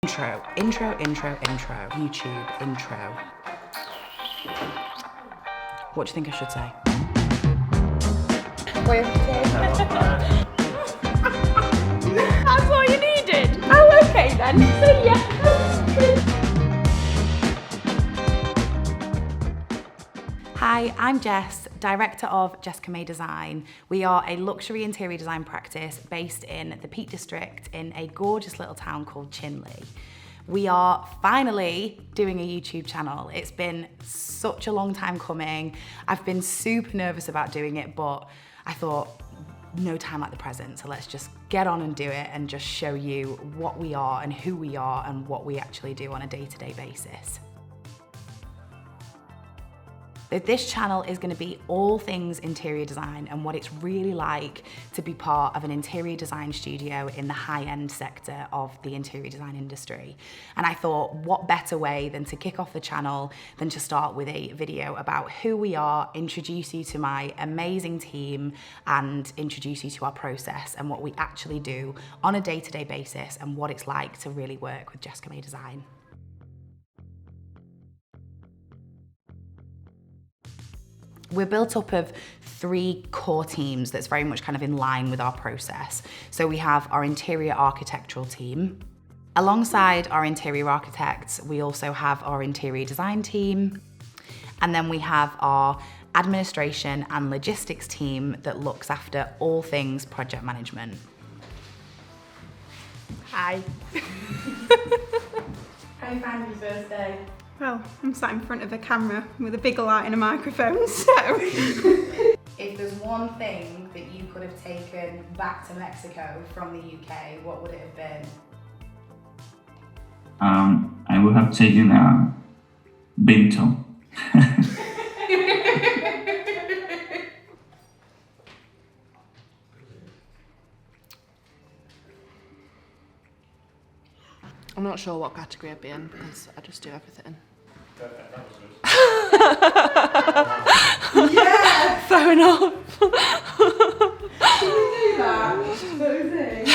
Intro, YouTube intro. What do you think I should say? That's all you needed? Oh, okay then. So yeah. Hi, I'm Jess, Director of Jessica May Design. We are a luxury interior design practice based in the Peak District in a gorgeous little town called Chinley. We are finally doing a YouTube channel. It's been such a long time coming. I've been super nervous about doing it, but I thought, no time like the present, so let's just get on and do it and just show you what we are and who we are and what we actually do on a day-to-day basis. This channel is going to be all things interior design and what it's really like to be part of an interior design studio in the high-end sector of the interior design industry. And I thought, what better way than to kick off the channel than to start with a video about who we are, introduce you to my amazing team, and introduce you to our process and what we actually do on a day-to-day basis and what it's like to really work with Jessica May Design. We're built up of 3 core teams that's very much kind of in line with our process. So we have our interior architectural team. Alongside our interior architects, we also have our interior design team. And then we have our administration and logistics team that looks after all things project management. Hi. How you find your first day? Well, I'm sat in front of a camera with a big light and a microphone, so... If there's one thing that you could have taken back to Mexico from the UK, what would it have been? I would have taken a bento. I'm not sure what category I'd be in because I just do everything. Yeah! Fair enough. Can you do that? What is it?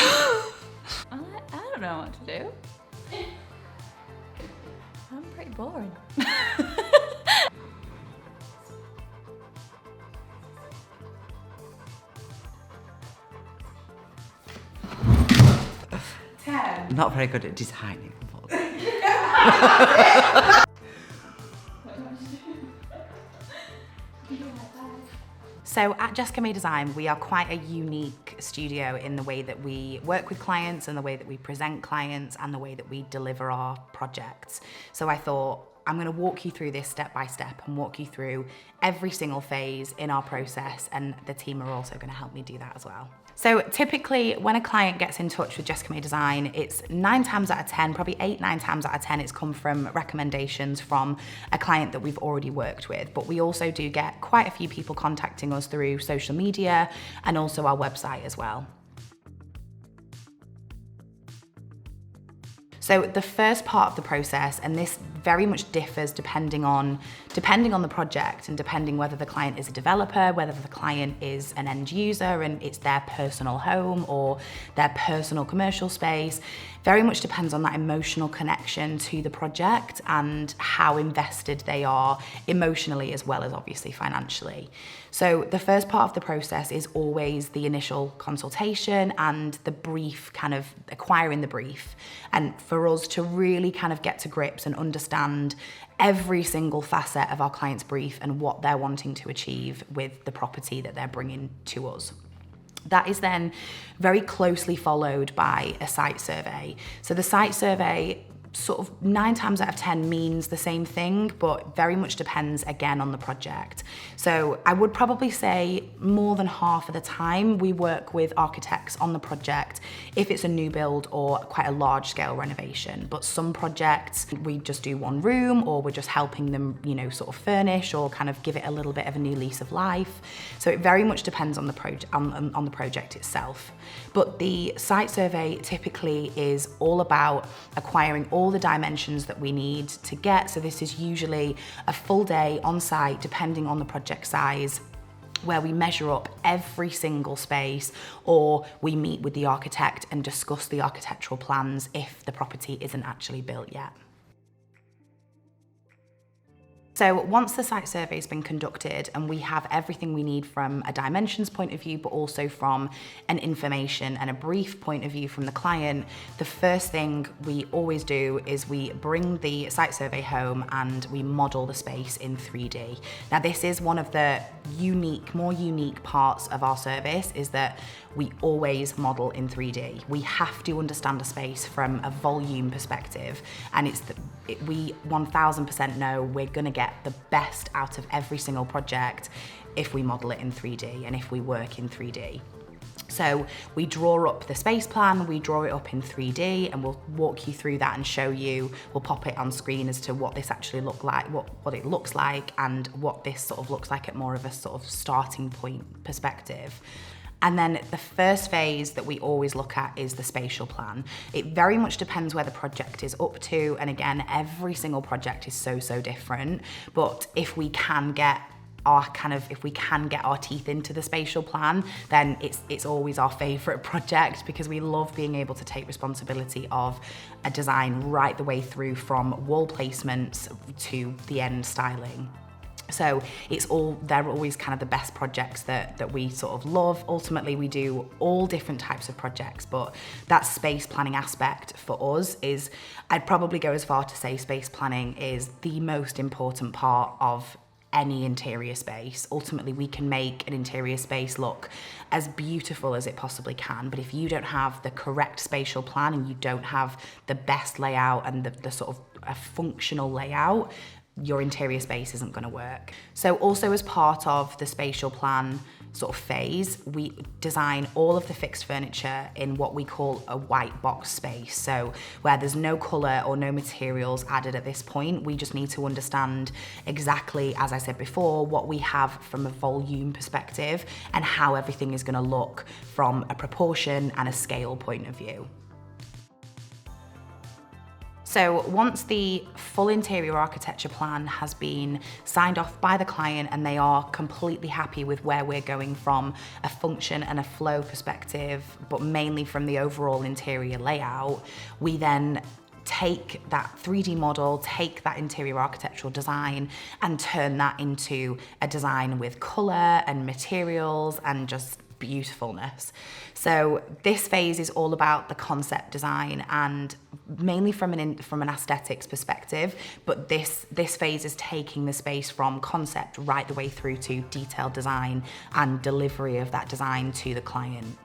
I don't know what to do. I'm pretty boring. 10. Not very good at designing. So at Jessica May Design, we are quite a unique studio in the way that we work with clients and the way that we present clients and the way that we deliver our projects. So I thought, I'm going to walk you through this step by step and walk you through every single phase in our process, and the team are also going to help me do that as well. So typically when a client gets in touch with Jessica May Design, it's 9 times out of 10, probably 8, 9 times out of 10, it's come from recommendations from a client that we've already worked with. But we also do get quite a few people contacting us through social media and also our website as well. So the first part of the process, and this very much differs depending on the project and depending whether the client is a developer, whether the client is an end user and it's their personal home or their personal commercial space, very much depends on that emotional connection to the project and how invested they are emotionally as well as obviously financially. So the first part of the process is always the initial consultation and the brief, kind of acquiring the brief, and for us to really kind of get to grips and understand every single facet of our client's brief and what they're wanting to achieve with the property that they're bringing to us. That is then very closely followed by a site survey. So the site survey sort of 9 times out of 10 means the same thing, but very much depends again on the project. So I would probably say more than half of the time we work with architects on the project if it's a new build or quite a large scale renovation. But some projects we just do one room, or we're just helping them, you know, sort of furnish or kind of give it a little bit of a new lease of life. So it very much depends on the project itself. But the site survey typically is all about acquiring all the dimensions that we need to get. So this is usually a full day on site, depending on the project size. where we measure up every single space, or we meet with the architect and discuss the architectural plans if the property isn't actually built yet. So once the site survey has been conducted and we have everything we need from a dimensions point of view, but also from an information and a brief point of view from the client, the first thing we always do is we bring the site survey home and we model the space in 3D. Now this is one of the more unique parts of our service, is that we always model in 3D. We have to understand a space from a volume perspective, and we 1000% know we're gonna get the best out of every single project if we model it in 3D and if we work in 3D. So we draw up the space plan, we draw it up in 3D, and we'll walk you through that and show you, we'll pop it on screen as to what this actually look like, what it looks like, and what this sort of looks like at more of a sort of starting point perspective. And then the first phase that we always look at is the spatial plan. It very much depends where the project is up to. And again, every single project is so different. But if we can get our teeth into the spatial plan, then it's always our favorite project, because we love being able to take responsibility of a design right the way through from wall placements to the end styling. So they're always kind of the best projects that we sort of love. Ultimately, we do all different types of projects, but that space planning aspect for us is, I'd probably go as far to say space planning is the most important part of any interior space. Ultimately, we can make an interior space look as beautiful as it possibly can, but if you don't have the correct spatial plan and you don't have the best layout and the sort of a functional layout, your interior space isn't going to work. So also as part of the spatial plan sort of phase, we design all of the fixed furniture in what we call a white box space. So where there's no colour or no materials added at this point, we just need to understand exactly, as I said before, what we have from a volume perspective and how everything is going to look from a proportion and a scale point of view. So once the full interior architecture plan has been signed off by the client and they are completely happy with where we're going from a function and a flow perspective, but mainly from the overall interior layout, we then take that 3D model, take that interior architectural design and turn that into a design with colour and materials and just beautifulness. So this phase is all about the concept design and mainly from an aesthetics perspective, but this phase is taking the space from concept right the way through to detailed design and delivery of that design to the client.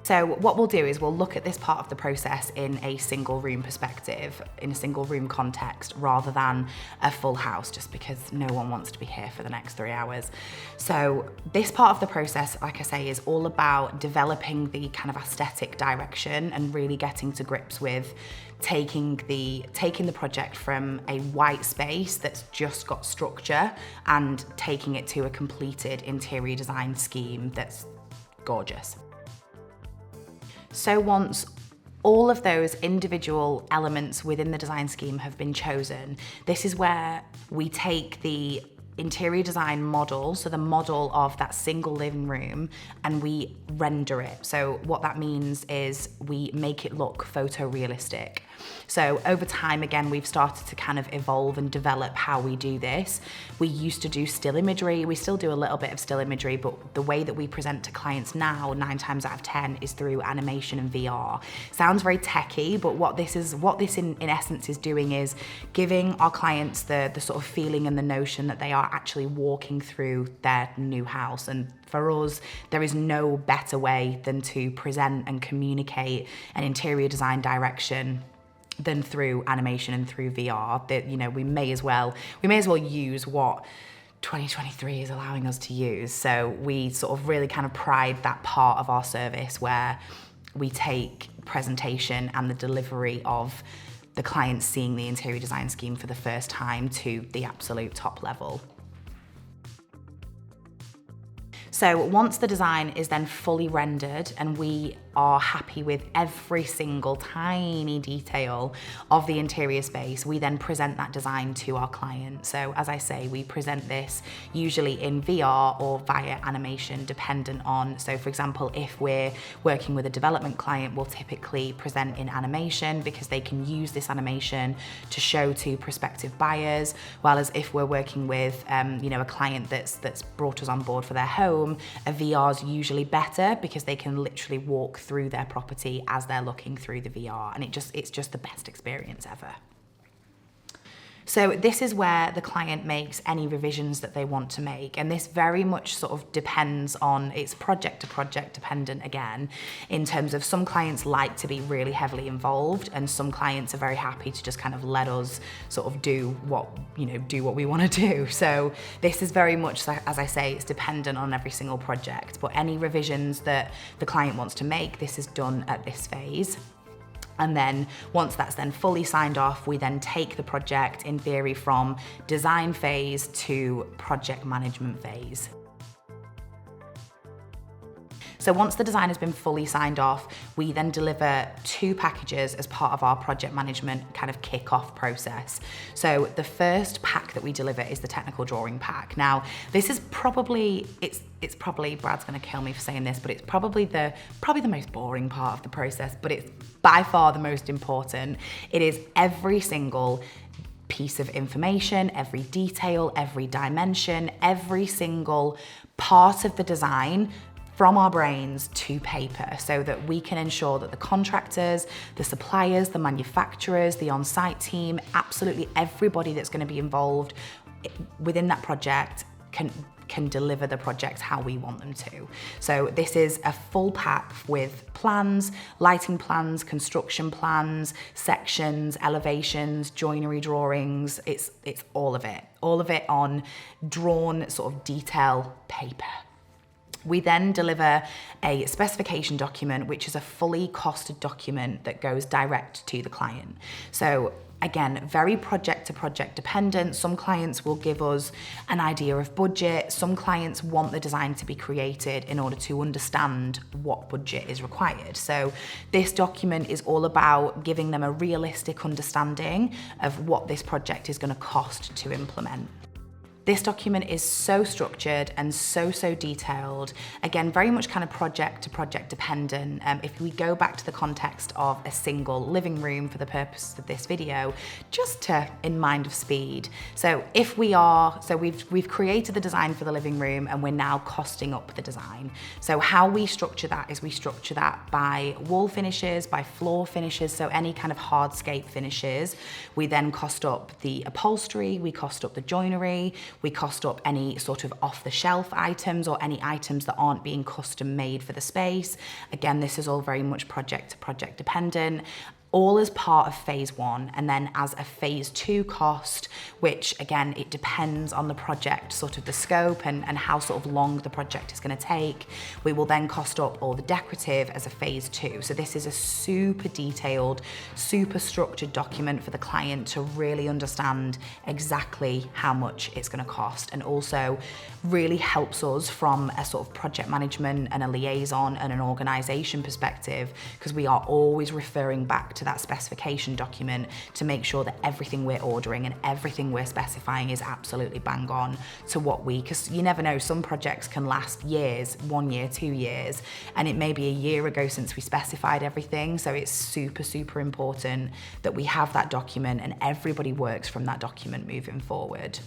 So what we'll do is we'll look at this part of the process in a single room perspective, in a single room context, rather than a full house, just because no one wants to be here for the next 3 hours. So this part of the process, like I say, is all about developing the kind of aesthetic direction and really getting to grips with taking the project from a white space that's just got structure and taking it to a completed interior design scheme that's gorgeous. So once all of those individual elements within the design scheme have been chosen, this is where we take the interior design model, so the model of that single living room, and we render it. So what that means is we make it look photorealistic. So over time, again, we've started to kind of evolve and develop how we do this. We used to do still imagery. We still do a little bit of still imagery, but the way that we present to clients now, 9 times out of 10, is through animation and VR. Sounds very techy, but what this in essence is doing is giving our clients the sort of feeling and the notion that they are actually walking through their new house. And for us, there is no better way than to present and communicate an interior design direction than through animation and through VR. That, you know, we may as well use what 2023 is allowing us to use. So we sort of really kind of pride that part of our service where we take presentation and the delivery of the client seeing the interior design scheme for the first time to the absolute top level. So once the design is then fully rendered and we are happy with every single tiny detail of the interior space, we then present that design to our client. So as I say, we present this usually in VR or via animation, dependent on, so for example, if we're working with a development client, we'll typically present in animation because they can use this animation to show to prospective buyers. Whereas if we're working with a client that's brought us on board for their home, a VR is usually better because they can literally walk through their property as they're looking through the VR, and it's just the best experience ever. So this is where the client makes any revisions that they want to make, and this very much sort of depends on, it's project to project dependent again, in terms of some clients like to be really heavily involved, and some clients are very happy to just kind of let us sort of do what we want to do. So this is very much, as I say, it's dependent on every single project, but any revisions that the client wants to make, this is done at this phase. And then once that's then fully signed off, we then take the project in theory from design phase to project management phase. So once the design has been fully signed off, we then deliver 2 packages as part of our project management kind of kick-off process. So the first pack that we deliver is the technical drawing pack. Now, this is probably, it's probably, Brad's gonna kill me for saying this, but it's probably the most boring part of the process, but it's by far the most important. It is every single piece of information, every detail, every dimension, every single part of the design from our brains to paper, so that we can ensure that the contractors, the suppliers, the manufacturers, the on-site team, absolutely everybody that's going to be involved within that project can deliver the projects how we want them to. So this is a full pack with plans, lighting plans, construction plans, sections, elevations, joinery drawings. It's all of it on drawn sort of detail paper. We then deliver a specification document, which is a fully costed document that goes direct to the client. So again, very project to project dependent. Some clients will give us an idea of budget. Some clients want the design to be created in order to understand what budget is required. So this document is all about giving them a realistic understanding of what this project is going to cost to implement. This document is so structured and so detailed. Again, very much kind of project to project dependent. If we go back to the context of a single living room for the purpose of this video, just in mind of speed. So we've created the design for the living room and we're now costing up the design. So how we structure that is we structure that by wall finishes, by floor finishes, so any kind of hardscape finishes. We then cost up the upholstery, we cost up the joinery, we cost up any sort of off-the-shelf items or any items that aren't being custom made for the space. Again, this is all very much project to project dependent, all as part of phase 1, and then as a phase 2 cost, which again, it depends on the project, sort of the scope and how sort of long the project is going to take. We will then cost up all the decorative as a phase 2. So this is a super detailed, super structured document for the client to really understand exactly how much it's going to cost, and also really helps us from a sort of project management and a liaison and an organization perspective, because we are always referring back to that specification document to make sure that everything we're ordering and everything we're specifying is absolutely bang on to what because you never know, some projects can last years, 1 year, 2 years, and it may be a year ago since we specified everything. So it's super important that we have that document and everybody works from that document moving forward.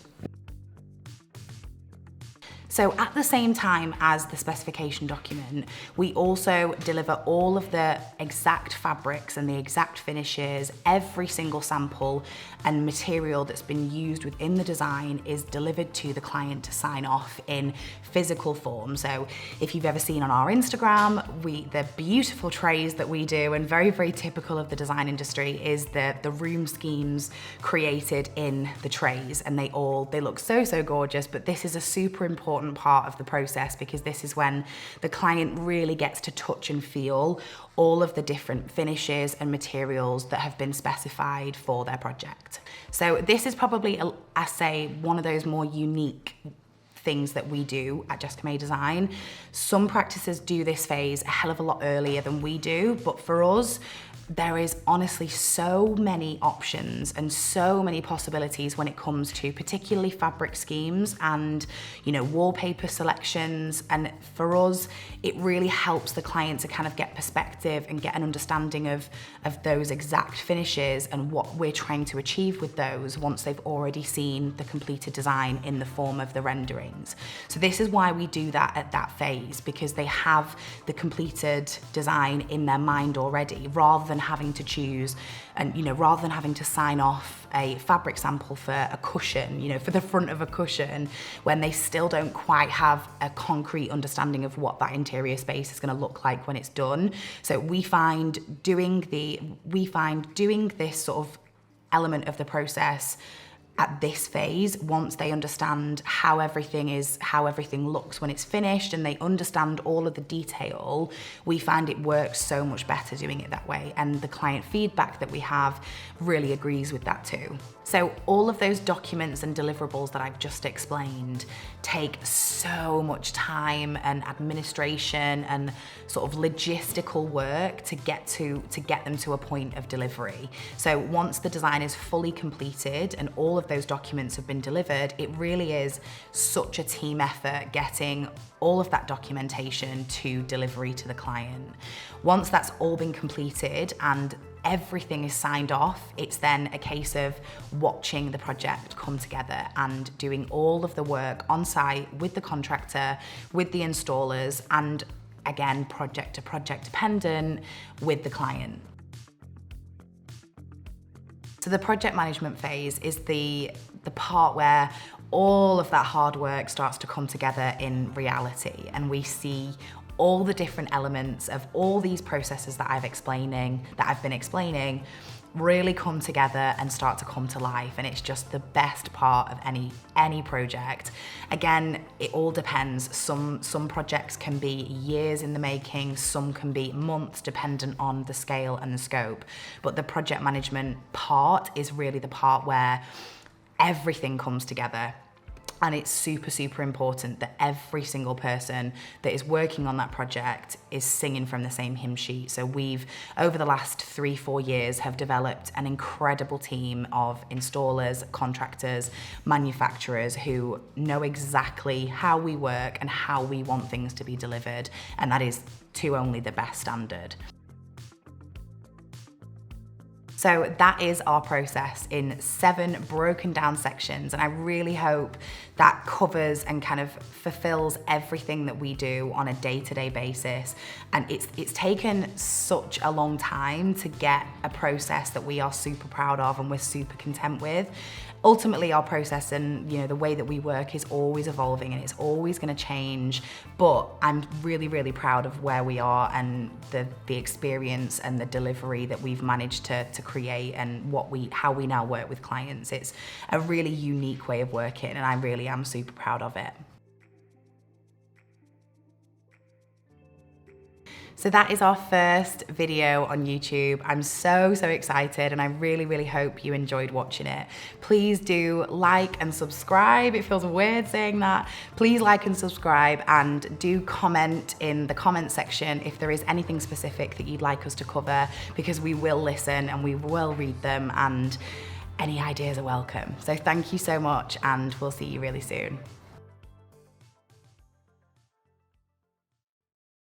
So at the same time as the specification document, we also deliver all of the exact fabrics and the exact finishes. Every single sample and material that's been used within the design is delivered to the client to sign off in physical form. So if you've ever seen on our Instagram, the beautiful trays that we do, and very typical of the design industry, is the room schemes created in the trays, and they look so gorgeous. But this is a super important part of the process, because this is when the client really gets to touch and feel all of the different finishes and materials that have been specified for their project. So this is probably, I say, one of those more unique things that we do at Jessica May Design. Some practices do this phase a hell of a lot earlier than we do, but for us, there is honestly so many options and so many possibilities when it comes to particularly fabric schemes and, you know, wallpaper selections. And for us, it really helps the client to kind of get perspective and get an understanding of those exact finishes and what we're trying to achieve with those once they've already seen the completed design in the form of the renderings. So this is why we do that at that phase, because they have the completed design in their mind already, rather than having to choose and, you know, rather than having to sign off a fabric sample for a cushion, you know, for the front of a cushion, when they still don't quite have a concrete understanding of what that interior space is going to look like when it's done. So we find doing this sort of element of the process at this phase, once they understand how everything looks when it's finished and they understand all of the detail, we find it works so much better doing it that way. And the client feedback that we have really agrees with that too. So all of those documents and deliverables that I've just explained take so much time and administration and sort of logistical work to get them to a point of delivery. So once the design is fully completed and all of those documents have been delivered, it really is such a team effort getting all of that documentation to delivery to the client. Once that's all been completed and everything is signed off, it's then a case of watching the project come together and doing all of the work on site with the contractor, with the installers, and again, project to project dependent with the client. So the project management phase is the part where all of that hard work starts to come together in reality, and we see all the different elements of all these processes that I've been explaining really come together and start to come to life, and it's just the best part of any project. Again, it all depends. Some projects can be years in the making, some can be months, dependent on the scale and the scope. But the project management part is really the part where everything comes together. And it's super, super important that every single person that is working on that project is singing from the same hymn sheet. So we've, over the last 3-4 years, have developed an incredible team of installers, contractors, manufacturers who know exactly how we work and how we want things to be delivered. And that is to only the best standard. So that is our process in 7 broken down sections, and I really hope that covers and kind of fulfills everything that we do on a day-to-day basis. And it's taken such a long time to get a process that we are super proud of and we're super content with. Ultimately, our process and, you know, the way that we work is always evolving and it's always going to change, but I'm really, really proud of where we are and the experience and the delivery that we've managed to create and how we now work with clients. It's a really unique way of working, and I really am super proud of it. So that is our first video on YouTube. I'm so excited, and I really, really hope you enjoyed watching it. Please do like and subscribe. It feels weird saying that. Please like and subscribe, and do comment in the comment section if there is anything specific that you'd like us to cover, because we will listen and we will read them, and any ideas are welcome. So thank you so much, and we'll see you really soon.